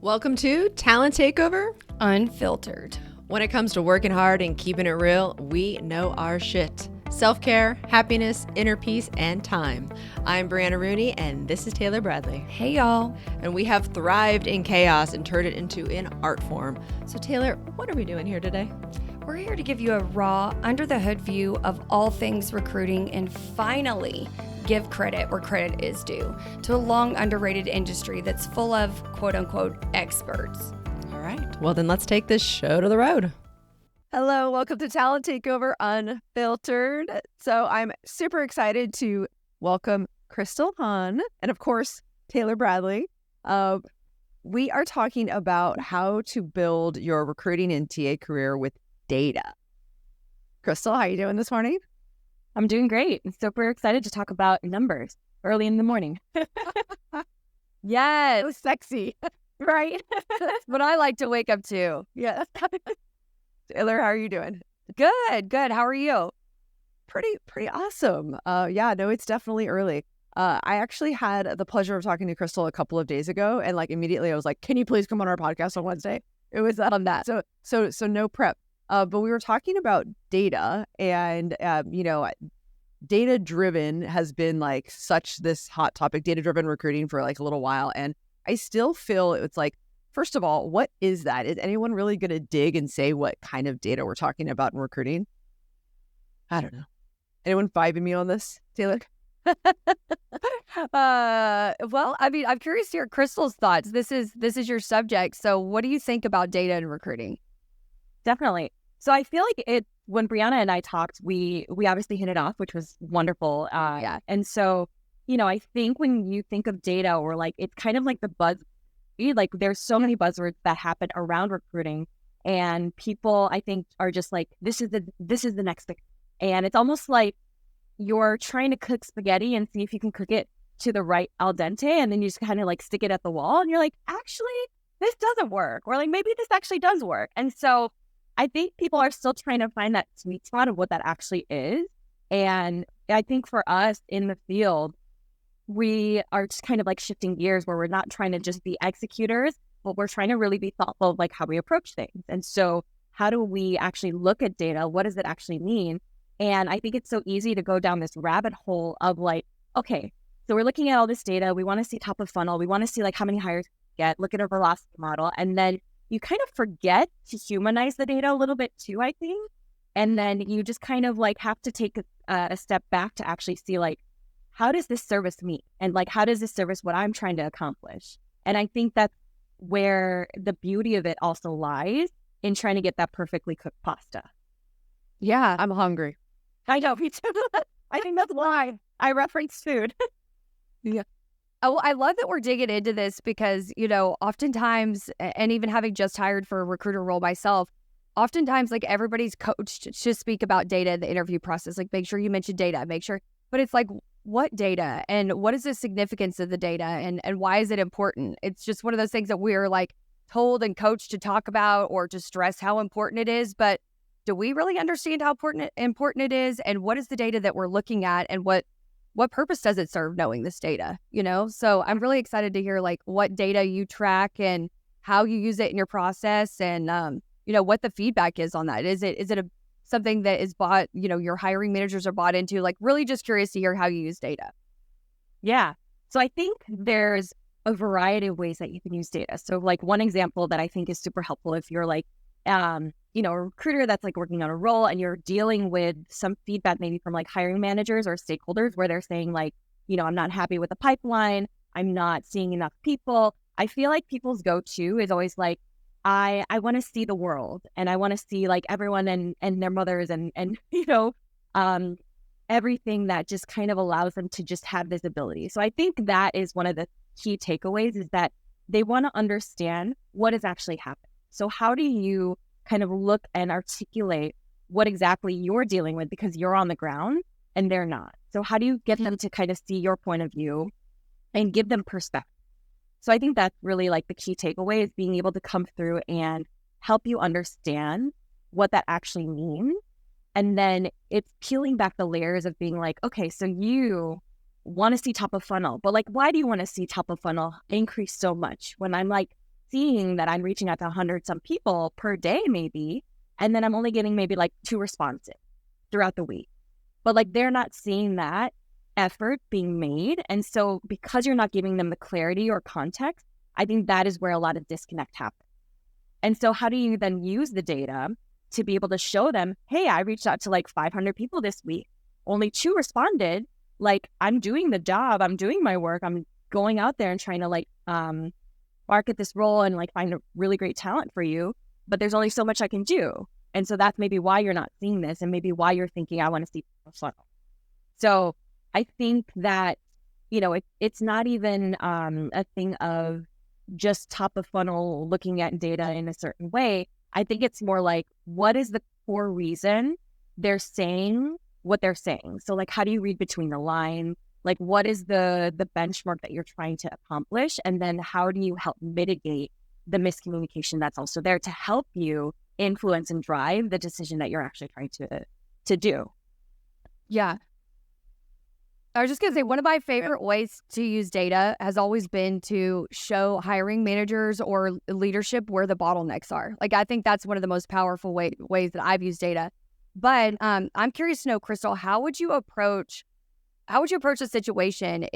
Welcome to Talent Takeover Unfiltered. When it comes to working hard and keeping it real, we know our shit. Self-care, happiness, inner peace, and time. I'm Brianna Rooney, and this is Taylor Bradley. Hey, y'all. And we have thrived in chaos and turned it into an art form. So Taylor, what are we doing here today? We're here to give you a raw, under-the-hood view of all things recruiting and finally give credit where credit is due to a long underrated industry that's full of quote-unquote experts. All right. Well, then let's take this show to the road. Hello, welcome to Talent Takeover Unfiltered. So I'm super excited to welcome Crystal Hun and, of course, Taylor Bradley. We are talking about how to build your recruiting and TA career with data. Crystal, how are you doing this morning? I'm doing great. I'm super excited to talk about numbers early in the morning. Yes. So sexy. Right? That's what I like to wake up to. Yeah. Taylor, how are you doing? Good. How are you? Pretty awesome. It's definitely early. I actually had the pleasure of talking to Crystal a couple of days ago, and immediately I was like, "Can you please come on our podcast on Wednesday?" It was on that. So no prep. But we were talking about data, and data driven has been such this hot topic, data driven recruiting for a little while, and I still feel it's first of all, what is that? Is anyone really going to dig and say what kind of data we're talking about in recruiting? I don't know. Anyone vibing me on this, Taylor? Well, I mean, I'm curious to hear Crystal's thoughts. This is your subject. So what do you think about data and recruiting? Definitely. So I feel like when Brianna and I talked, we obviously hit it off, which was wonderful. Yeah. And so, I think when you think of data or it's kind of like the buzz, there's so many buzzwords that happen around recruiting, and people I think are just this is the next thing. And it's almost like you're trying to cook spaghetti and see if you can cook it to the right al dente, and then you just kind of stick it at the wall and you're like, actually, this doesn't work. Or maybe this actually does work. And so I think people are still trying to find that sweet spot of what that actually is. And I think for us in the field, we are just kind of shifting gears where we're not trying to just be executors, but we're trying to really be thoughtful of how we approach things. And so how do we actually look at data? What does it actually mean? And I think it's so easy to go down this rabbit hole of okay, so we're looking at all this data. We want to see top of funnel. We want to see how many hires we get, look at our velocity model. And then you kind of forget to humanize the data a little bit too, I think. And then you just kind of have to take a step back to actually see how does this service me? And how does this service what I'm trying to accomplish? And I think that's where the beauty of it also lies, in trying to get that perfectly cooked pasta. Yeah. I'm hungry. I know, me too. I think that's why I referenced food. Yeah. Oh, I love that we're digging into this because, oftentimes, and even having just hired for a recruiter role myself, oftentimes, everybody's coached to speak about data in the interview process. Make sure you mention data, but it's what data and what is the significance of the data and why is it important? It's just one of those things that we're told and coached to talk about or to stress how important it is. But do we really understand how important it is? And what is the data that we're looking at? And what purpose does it serve knowing this data? So I'm really excited to hear what data you track and how you use it in your process and, what the feedback is on that. Is it something that is bought, your hiring managers are bought into? Really just curious to hear how you use data. Yeah. So I think there's a variety of ways that you can use data. So one example that I think is super helpful if you're a recruiter that's working on a role and you're dealing with some feedback maybe from hiring managers or stakeholders where they're saying I'm not happy with the pipeline. I'm not seeing enough people. I feel like people's go-to is always I want to see the world and I want to see everyone and their mothers and everything that just kind of allows them to just have visibility. So I think that is one of the key takeaways, is that they want to understand what is actually happening. So how do you kind of look and articulate what exactly you're dealing with, because you're on the ground and they're not? So how do you get them to kind of see your point of view and give them perspective? So I think that's really the key takeaway, is being able to come through and help you understand what that actually means. And then it's peeling back the layers of being okay, so you want to see top of funnel, but why do you want to see top of funnel increase so much when I'm seeing that I'm reaching out to 100 some people per day, maybe, and then I'm only getting maybe like 2 responses throughout the week. But like they're not seeing that effort being made. And so because you're not giving them the clarity or context, I think that is where a lot of disconnect happens. And so how do you then use the data to be able to show them, hey, I reached out to like 500 people this week. Only 2 responded. Like, I'm doing the job. I'm doing my work. I'm going out there and trying to like market this role and like find a really great talent for you. But there's only so much I can do. And so that's maybe why you're not seeing this, and maybe why you're thinking, I want to see a funnel. So I think that, it's not even a thing of just top of funnel looking at data in a certain way. I think it's more like, what is the core reason they're saying what they're saying? So like, how do you read between the lines? Like, what is the benchmark that you're trying to accomplish? And then how do you help mitigate the miscommunication that's also there to help you influence and drive the decision that you're actually trying to do? Yeah. I was just going to say, one of my favorite ways to use data has always been to show hiring managers or leadership where the bottlenecks are. Like, I think that's one of the most powerful ways that I've used data. But I'm curious to know, Crystal, how would you approach a situation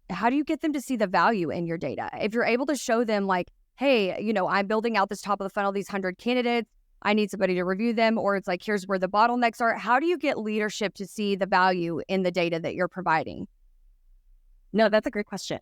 how do you get them to see the value in your data? If you're able to show them like, hey, I'm building out this top of the funnel, these 100 candidates, I need somebody to review them, or it's like, here's where the bottlenecks are. How do you get leadership to see the value in the data that you're providing? No, that's a great question.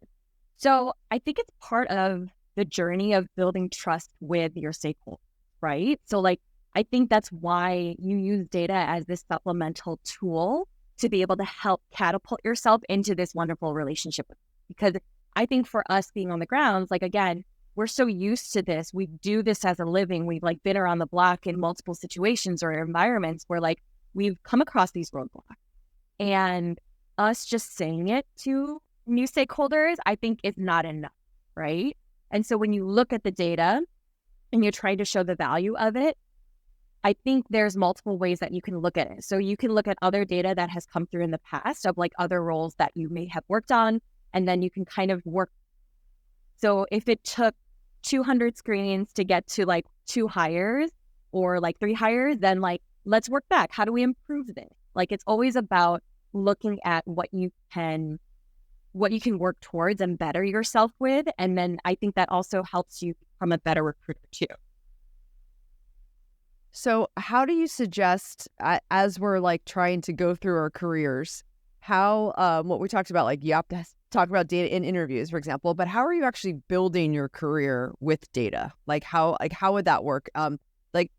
So I think it's part of the journey of building trust with your stakeholders, right? So like, I think that's why you use data as this supplemental tool to be able to help catapult yourself into this wonderful relationship. Because I think for us being on the grounds, like, again, we're so used to this. We do this as a living. We've like been around the block in multiple situations or environments where like we've come across these roadblocks. And us just saying it to new stakeholders, I think is not enough, right? And so when you look at the data and you're trying to show the value of it, I think there's multiple ways that you can look at it. So you can look at other data that has come through in the past of like other roles that you may have worked on, and then you can kind of work. So if it took 200 screens to get to like 2 hires or like 3 hires, then like, let's work back. How do we improve this? Like, it's always about looking at what you can work towards and better yourself with. And then I think that also helps you become a better recruiter too. So how do you suggest, as we're like trying to go through our careers, how, what we talked about, like you have to talk about data in interviews, for example, but how are you actually building your career with data? Like how would that work? Like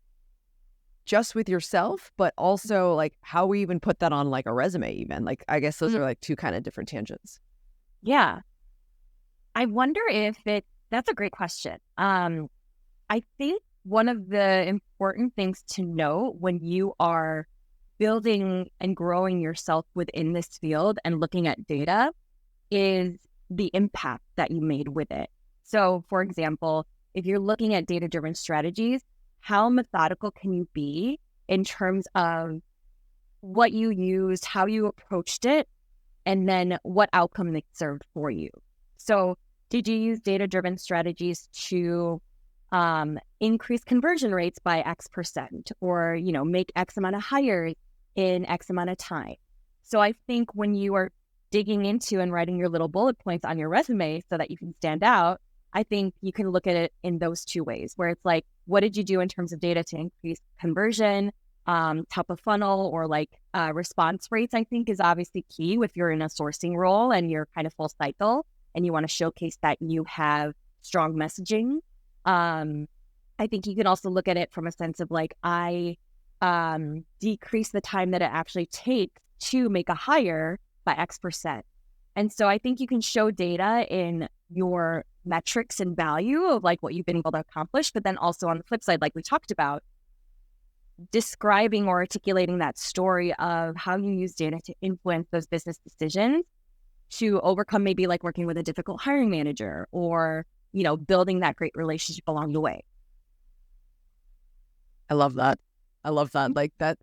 just with yourself, but also like how we even put that on like a resume even. Like, I guess those are like 2 kind of different tangents. Yeah. I wonder if that's a great question. I think one of the important things to know when you are building and growing yourself within this field and looking at data is the impact that you made with it. So, for example, if you're looking at data-driven strategies, how methodical can you be in terms of what you used, how you approached it, and then what outcome it served for you? So, did you use data-driven strategies to increase conversion rates by X%, or, make X amount of hires in X amount of time? So I think when you are digging into and writing your little bullet points on your resume so that you can stand out, I think you can look at it in those 2 ways, where it's like, what did you do in terms of data to increase conversion, top of funnel, or like response rates, I think is obviously key if you're in a sourcing role and you're kind of full cycle and you want to showcase that you have strong messaging. I think you can also look at it from a sense of like, I decrease the time that it actually takes to make a hire by X%. And so I think you can show data in your metrics and value of like what you've been able to accomplish, but then also on the flip side, like we talked about, describing or articulating that story of how you use data to influence those business decisions to overcome maybe like working with a difficult hiring manager or, building that great relationship along the way. I love that. Like that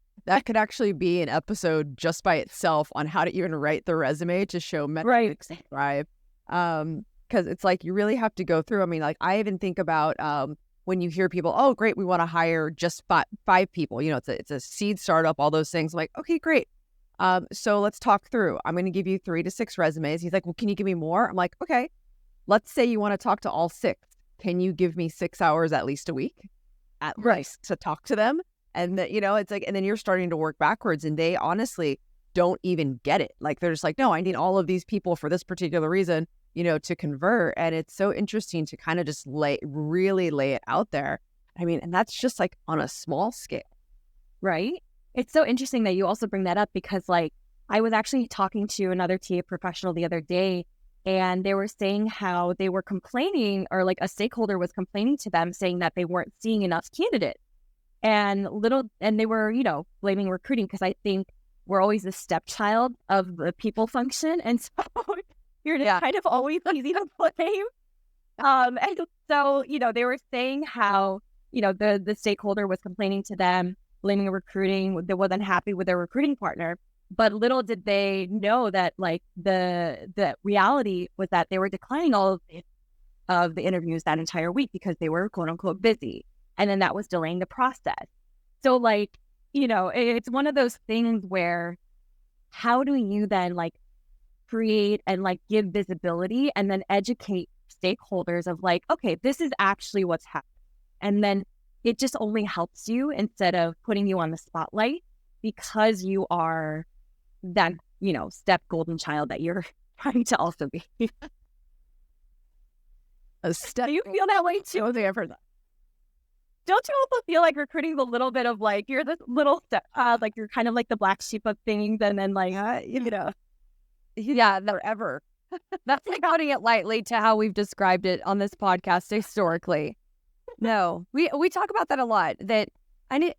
could actually be an episode just by itself on how to even write the resume to show metrics and thrive. because it's like you really have to go through. I mean, like I even think about when you hear people, oh, great, we want to hire just five people. You know, it's a seed startup, all those things. I'm like, okay, great. So let's talk through. I'm going to give you 3 to 6 resumes. He's like, well, can you give me more? I'm like, okay, let's say you want to talk to all 6. Can you give me 6 hours at least a week at least to talk to them? And that, you know, it's like, and then you're starting to work backwards, and they honestly don't even get it. Like they're just like, no, I need all of these people for this particular reason, you know, to convert. And it's so interesting to kind of just really lay it out there. I mean, and that's just like on a small scale. Right. It's so interesting that you also bring that up, because like I was actually talking to another TA professional the other day, and they were saying how they were complaining, or like a stakeholder was complaining to them saying that they weren't seeing enough candidates. And they were, you know, blaming recruiting, because I think we're always the stepchild of the people function. And so you're kind of always easy to blame. And so, you know, they were saying how, you know, the stakeholder was complaining to them, blaming recruiting, they wasn't happy with their recruiting partner. But little did they know that like the reality was that they were declining all of the interviews that entire week because they were quote unquote busy. And then that was delaying the process. So like, you know, it's one of those things where how do you then like create and like give visibility and then educate stakeholders of like, okay, this is actually what's happening. And then it just only helps you instead of putting you on the spotlight, because you are that, you know, step golden child that you're trying to also be. A step. Do you feel that way too? Oh, I've heard that. Don't you also feel like recruiting a little bit of like, you're this little step, like you're kind of like the black sheep of things, and then like, you know. Yeah, forever. That's like putting it lightly to how we've described it on this podcast historically. No, we talk about that a lot. That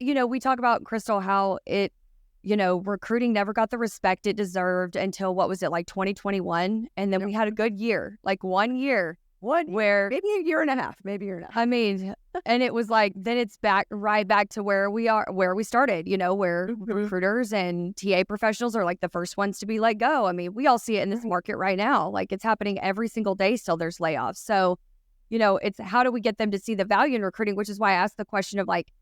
you know, we talk about, Crystal, how it, you know, recruiting never got the respect it deserved until what was it, like 2021, and then we had a good year, like 1 year, where maybe a year and a half. I mean, and it was like then it's right back to where we started. You know, where recruiters and TA professionals are like the first ones to be let go. I mean, we all see it in this market right now. Like it's happening every single day. Still, there's layoffs. So, you know, it's how do we get them to see the value in recruiting, which is why I asked the question of like,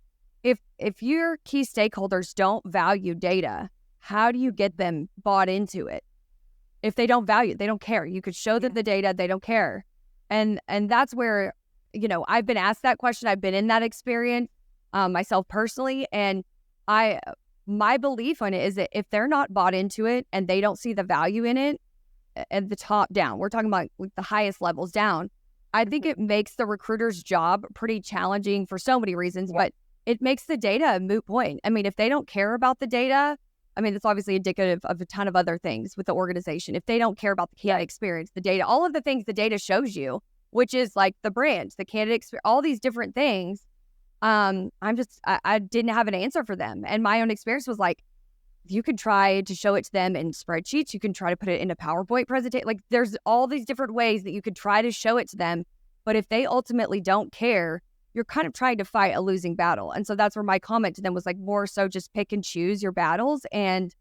if your key stakeholders don't value data, how do you get them bought into it? If they don't value it, they don't care. You could show them the data, they don't care. And that's where, you know, I've been asked that question. I've been in that experience myself personally. And my belief on it is that if they're not bought into it and they don't see the value in it at the top down, we're talking about the highest levels down, I think it makes the recruiter's job pretty challenging for so many reasons, but it makes the data a moot point. I mean, if they don't care about the data, I mean, it's obviously indicative of a ton of other things with the organization. If they don't care about the candidate experience, the data, all of the things the data shows you, which is like the brand, the candidate experience, all these different things, I didn't have an answer for them. And my own experience was like, you could try to show it to them in spreadsheets. You can try to put it in a PowerPoint presentation. Like there's all these different ways that you could try to show it to them. But if they ultimately don't care, you're kind of trying to fight a losing battle. And so that's where my comment to them was like, more so just pick and choose your battles and,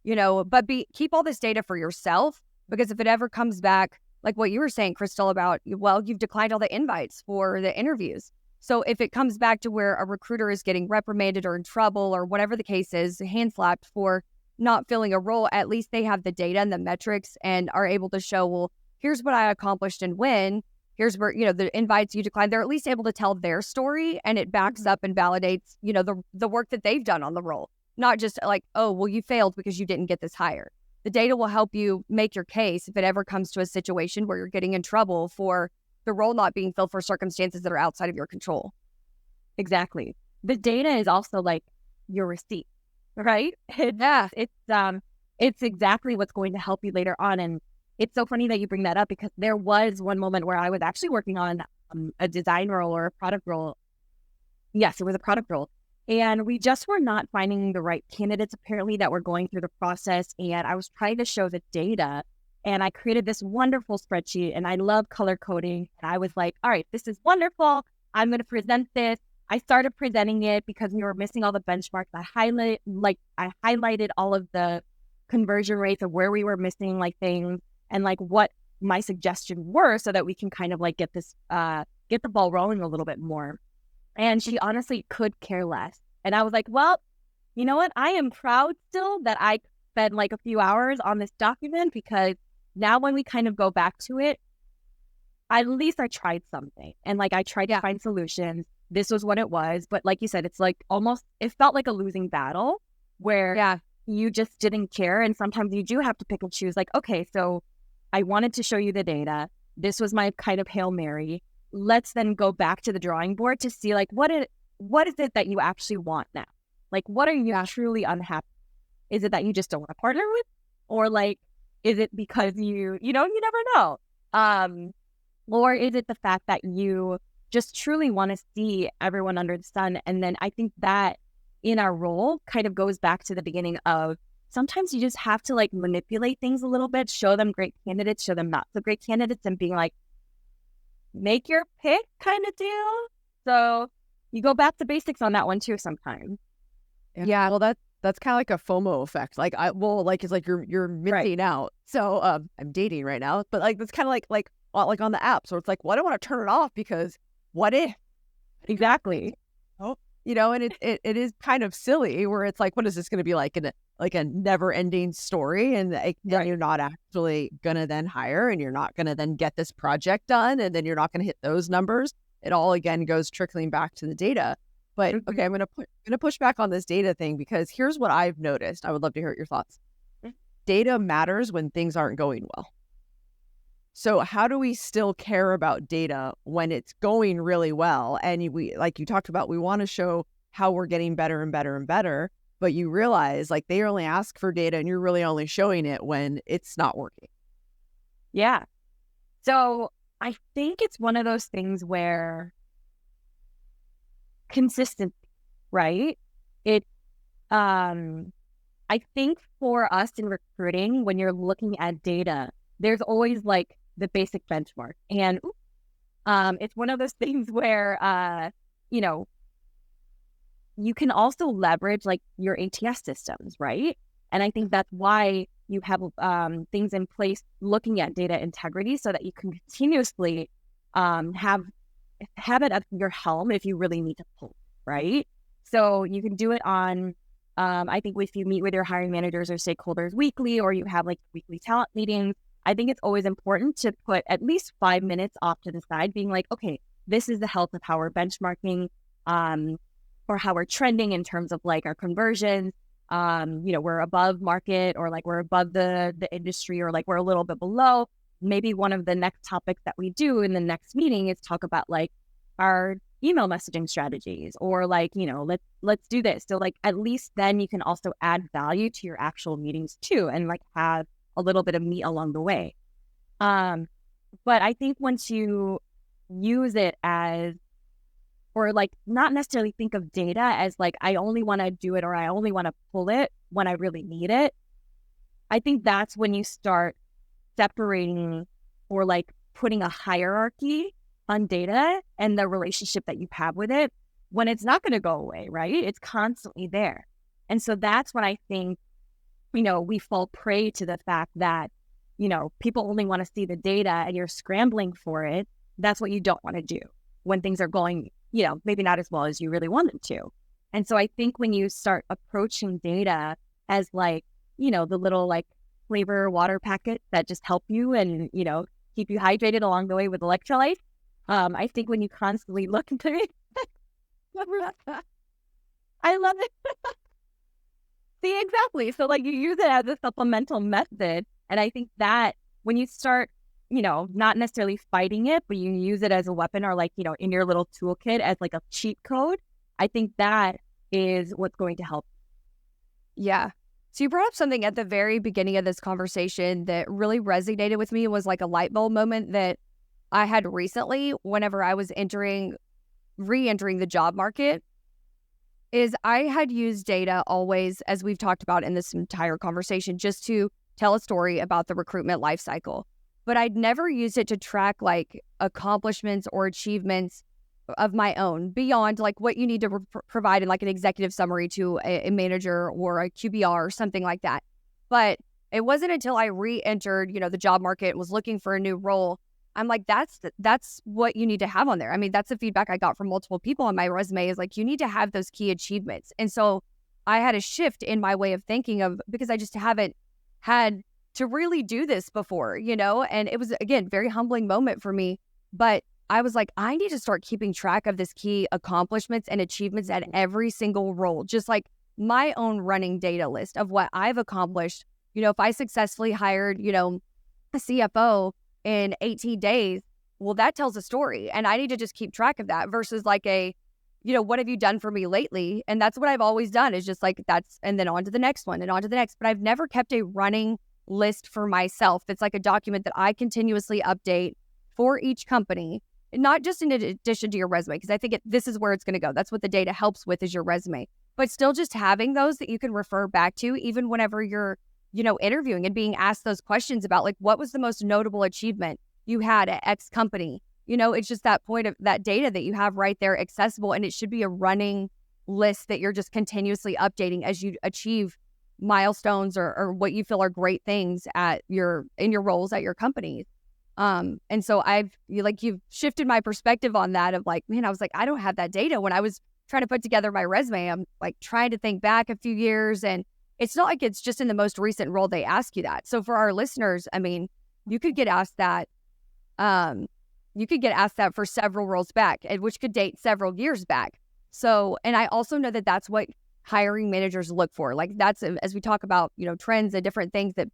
you know, but keep all this data for yourself, because if it ever comes back, like what you were saying, Crystal, about, well, you've declined all the invites for the interviews. So if it comes back to where a recruiter is getting reprimanded or in trouble or whatever the case is, hand slapped for not filling a role, at least they have the data and the metrics and are able to show, well, here's what I accomplished and when. Here's where, you know, the invites you declined. They're at least able to tell their story, and it backs up and validates, you know, the work that they've done on the role. Not just like, oh, well, you failed because you didn't get this hire. The data will help you make your case if it ever comes to a situation where you're getting in trouble for the role not being filled for circumstances that are outside of your control. Exactly. The data is also like your receipt, right? Yeah. It's exactly what's going to help you later on. And it's so funny that you bring that up, because there was one moment where I was actually working on a design role or a product role. Yes, it was a product role. And we just were not finding the right candidates, apparently, that were going through the process. And I was trying to show the data, and I created this wonderful spreadsheet, and I love color coding. And I was like, all right, this is wonderful. I'm going to present this. I started presenting it because we were missing all the benchmarks. I highlighted all of the conversion rates of where we were missing like things, and like what my suggestion were so that we can kind of like get the ball rolling a little bit more. And she honestly could care less. And I was like, well, you know what? I am proud still that I spent like a few hours on this document, because now when we kind of go back to it, at least I tried something. And like I tried to find solutions. This was what it was. But like you said, it's like almost, it felt like a losing battle where you just didn't care. And sometimes you do have to pick and choose, like, okay, so I wanted to show you the data. This was my kind of Hail Mary. Let's then go back to the drawing board to see like, what is it that you actually want now? Like, what are you truly unhappy? Is it that you just don't want to partner with? Or like, is it because you never know. Or is it the fact that you just truly want to see everyone under the sun? And then I think that in our role kind of goes back to the beginning of sometimes you just have to like manipulate things a little bit, show them great candidates, show them not so great candidates, and being like, make your pick kind of deal. So you go back to basics on that one too sometimes. Yeah. Well, that's kind of like a FOMO effect. Like it's like you're missing out. So I'm dating right now, but like that's kind of like on the app. So it's like, well, I don't want to turn it off because what if? Exactly. Oh, and it is kind of silly where it's like, what is this going to be like a never ending story? And then you're not actually going to then hire, and you're not going to then get this project done. And then you're not going to hit those numbers. It all again goes trickling back to the data. But okay, I'm going to push back on this data thing, because here's what I've noticed. I would love to hear your thoughts. Data matters when things aren't going well. So how do we still care about data when it's going really well? And we, like you talked about, we want to show how we're getting better and better and better, but you realize like they only ask for data and you're really only showing it when it's not working. Yeah. So I think it's one of those things where consistency, right? I think for us in recruiting, when you're looking at data, there's always like the basic benchmark. And it's one of those things where, you can also leverage like your ATS systems, right? And I think that's why you have things in place looking at data integrity so that you can continuously have it at your helm if you really need to pull, right? So you can do it on, I think if you meet with your hiring managers or stakeholders weekly, or you have like weekly talent meetings, I think it's always important to put at least 5 minutes off to the side, being like, okay, this is the health of how we're benchmarking, or how we're trending in terms of like our conversions. We're above market, or like we're above the industry, or like we're a little bit below. Maybe one of the next topics that we do in the next meeting is talk about like our email messaging strategies, or like, let's do this. So like, at least then you can also add value to your actual meetings too, and like have a little bit of meat along the way. But I think once you use it as, or like not necessarily think of data as like, I only want to do it, or I only want to pull it when I really need it. I think that's when you start separating, or like putting a hierarchy on data and the relationship that you have with it, when it's not going to go away, right? It's constantly there. And so that's when I think, we fall prey to the fact that, people only want to see the data and you're scrambling for it. That's what you don't want to do when things are going, maybe not as well as you really want them to. And so I think when you start approaching data as like, the little like flavor water packet that just help you and, keep you hydrated along the way with electrolytes, I think when you constantly look into it, I love it. See, exactly. So like you use it as a supplemental method. And I think that when you start, not necessarily fighting it, but you use it as a weapon, or like, in your little toolkit as like a cheat code, I think that is what's going to help. Yeah. So you brought up something at the very beginning of this conversation that really resonated with me. It was like a light bulb moment that I had recently whenever I was re-entering the job market. Is I had used data always, as we've talked about in this entire conversation, just to tell a story about the recruitment lifecycle. But I'd never used it to track like accomplishments or achievements of my own beyond like what you need to provide in like an executive summary to a manager or a QBR or something like that. But It wasn't until I re-entered, the job market, was looking for a new role. I'm like, that's what you need to have on there. I mean, that's the feedback I got from multiple people on my resume, is like, you need to have those key achievements. And so I had a shift in my way of thinking because I just haven't had to really do this before, and it was, again, very humbling moment for me. But I was like, I need to start keeping track of this key accomplishments and achievements at every single role, just like my own running data list of what I've accomplished. If I successfully hired, a CFO in 18 days, well, that tells a story. And I need to just keep track of that versus like what have you done for me lately? And that's what I've always done, is just like and then on to the next one and on to the next. But I've never kept a running list for myself. It's like a document that I continuously update for each company, not just in addition to your resume, because I think this is where it's going to go. That's what the data helps with, is your resume. But still just having those that you can refer back to, even whenever you're interviewing and being asked those questions about like, what was the most notable achievement you had at X company? It's just that point of that data that you have right there accessible. And it should be a running list that you're just continuously updating as you achieve milestones or what you feel are great things in your roles at your companies. And so you've shifted my perspective on that of like, man, I was like, I don't have that data. When I was trying to put together my resume, I'm like trying to think back a few years, and it's not like it's just in the most recent role they ask you that. So for our listeners, I mean, you could get asked that. You could get asked that for several roles back, which could date several years back. So, and I also know that that's what hiring managers look for. Like that's, as we talk about, trends and different things that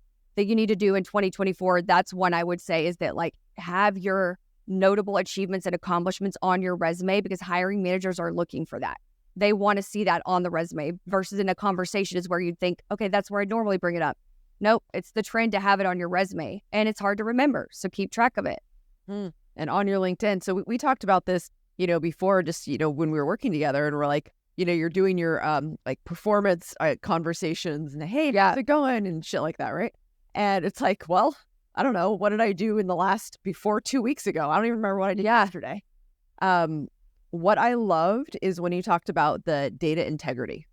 you need to do in 2024, that's one I would say is that like have your notable achievements and accomplishments on your resume, because hiring managers are looking for that. They want to see that on the resume versus in a conversation is where you'd think, okay, that's where I normally bring it up. Nope, it's the trend to have it on your resume, and it's hard to remember. So keep track of it. And on your LinkedIn. So we talked about this, before, just, when we were working together, and we're like, you're doing your like performance conversations and hey, how's it going and shit like that, right? And it's like, well, I don't know, what did I do before 2 weeks ago? I don't even remember what I did yesterday. What I loved is when you talked about the data integrity,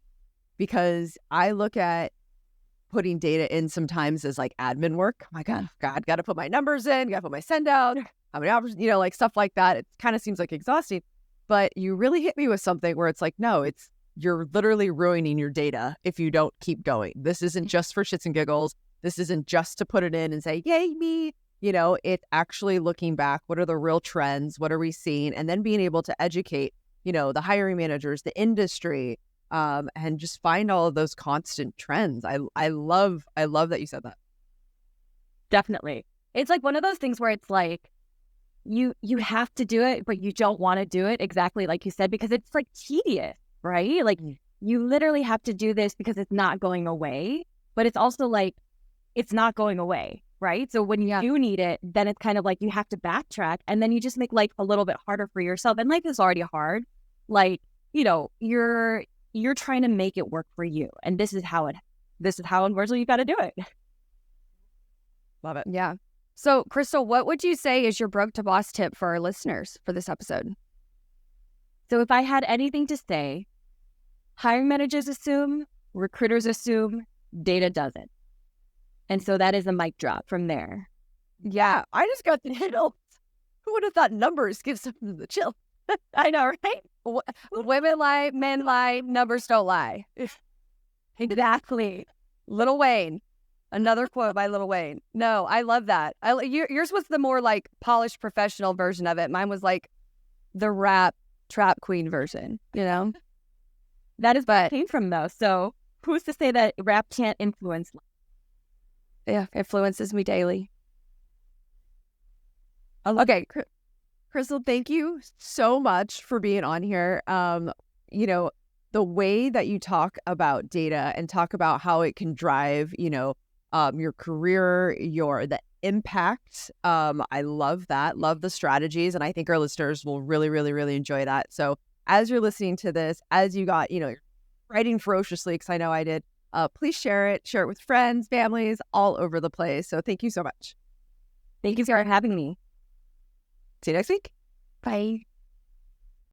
because I look at putting data in sometimes as like admin work. Oh my God, got to put my numbers in, got to put my send out, how many hours, like stuff like that. It kind of seems like exhausting, but you really hit me with something where it's like, no, you're literally ruining your data if you don't keep going. This isn't just for shits and giggles. This isn't just to put it in and say, yay, me. It's actually looking back. What are the real trends? What are we seeing? And then being able to educate, the hiring managers, the industry, and just find all of those constant trends. I love that you said that. Definitely. It's like one of those things where it's like, you have to do it, but you don't want to do it, exactly like you said, because it's like tedious, right? Like you literally have to do this because it's not going away, but it's also like, it's not going away, right? So when you do need it, then it's kind of like you have to backtrack, and then you just make life a little bit harder for yourself. And life is already hard. Like, you're trying to make it work for you. And this is how unfortunately you got to do it. Love it. Yeah. So Crystal, what would you say is your broke to boss tip for our listeners for this episode? So if I had anything to say, hiring managers assume, recruiters assume, data doesn't. And so that is a mic drop from there. Yeah, I just got the chills. Who would have thought numbers give someone the chill? I know, right? Women lie, men lie, numbers don't lie. Exactly. Lil Wayne. Another quote by Lil Wayne. No, I love that. Yours was the more like polished professional version of it. Mine was like the rap trap queen version, That is what it came from though. So who's to say that rap can't influence? Yeah, influences me daily. Okay, Crystal, thank you so much for being on here. The way that you talk about data and talk about how it can drive, your career, the impact. I love that. Love the strategies. And I think our listeners will really, really, really enjoy that. So as you're listening to this, as you got, writing ferociously, because I know I did, please share it with friends, families, all over the place. So thank you so much. Thank you for having me. See you next week. Bye.